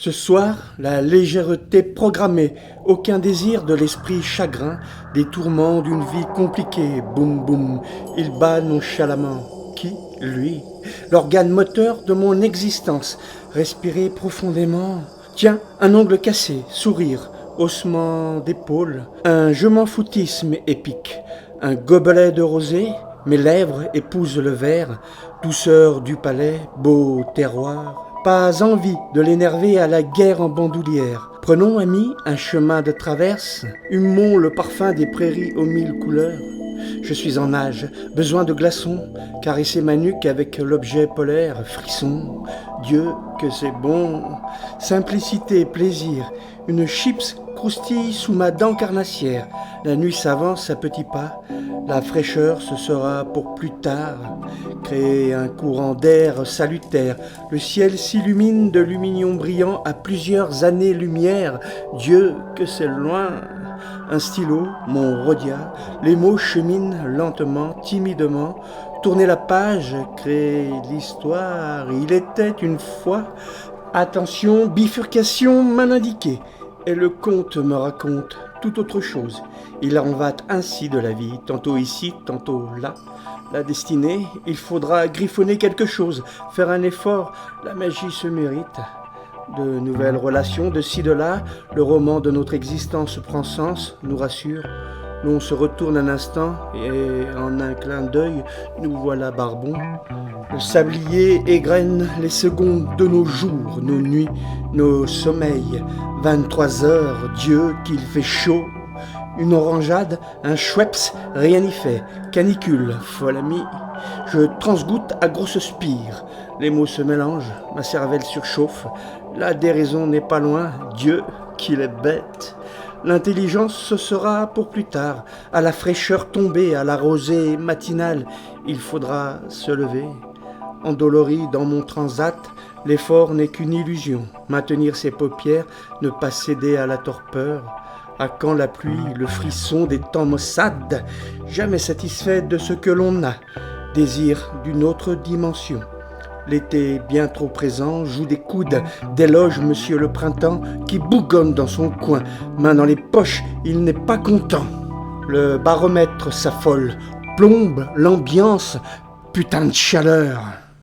Ce soir, la légèreté programmée, aucun désir de l'esprit chagrin, des tourments d'une vie compliquée, boum boum, il bat nonchalamment. Qui? Lui, l'organe moteur de mon existence, respirer profondément. Tiens, un ongle cassé, sourire, haussement d'épaule, un je m'en foutisme épique, un gobelet de rosée, mes lèvres épousent le verre, douceur du palais, beau terroir. Pas envie de l'énerver à la guerre en bandoulière. Prenons, amis, un chemin de traverse, humons le parfum des prairies aux mille couleurs. Je suis en nage, besoin de glaçons, caresser ma nuque avec l'objet polaire, frisson. Dieu, que c'est bon. Simplicité, plaisir, une chips croustille sous ma dent carnassière. La nuit s'avance à petits pas, la fraîcheur ce sera pour plus tard. Créer un courant d'air salutaire, le ciel s'illumine de luminions brillants à plusieurs années-lumière. Dieu, que c'est loin. Un stylo, mon Rhodia, les mots cheminent lentement, timidement. Tourner la page, créer l'histoire. Il était une fois. Attention, bifurcation, main indiquée. Et le conte me raconte tout autre chose. Il en va ainsi de la vie, tantôt ici, tantôt là. La destinée, il faudra griffonner quelque chose, faire un effort, la magie se mérite. De nouvelles relations, de ci, de là, le roman de notre existence prend sens, nous rassure. L'on se retourne un instant et en un clin d'œil, nous voilà barbons. Le sablier égrène les secondes de nos jours, nos nuits, nos sommeils. 23 heures, Dieu qu'il fait chaud. Une orangeade, un Schweppes, rien n'y fait. Canicule, folle amie. Je transgoutte à grosses spires. Les mots se mélangent, ma cervelle surchauffe. La déraison n'est pas loin, Dieu qu'il est bête. L'intelligence ce sera pour plus tard, à la fraîcheur tombée, à la rosée matinale, il faudra se lever. Endolori dans mon transat, l'effort n'est qu'une illusion. Maintenir ses paupières, ne pas céder à la torpeur. À quand la pluie, le frisson des temps maussades, jamais satisfait de ce que l'on a, désir d'une autre dimension. L'été bien trop présent joue des coudes, déloge monsieur le printemps qui bougonne dans son coin, main dans les poches, il n'est pas content. Le baromètre s'affole, plombe l'ambiance, putain de chaleur.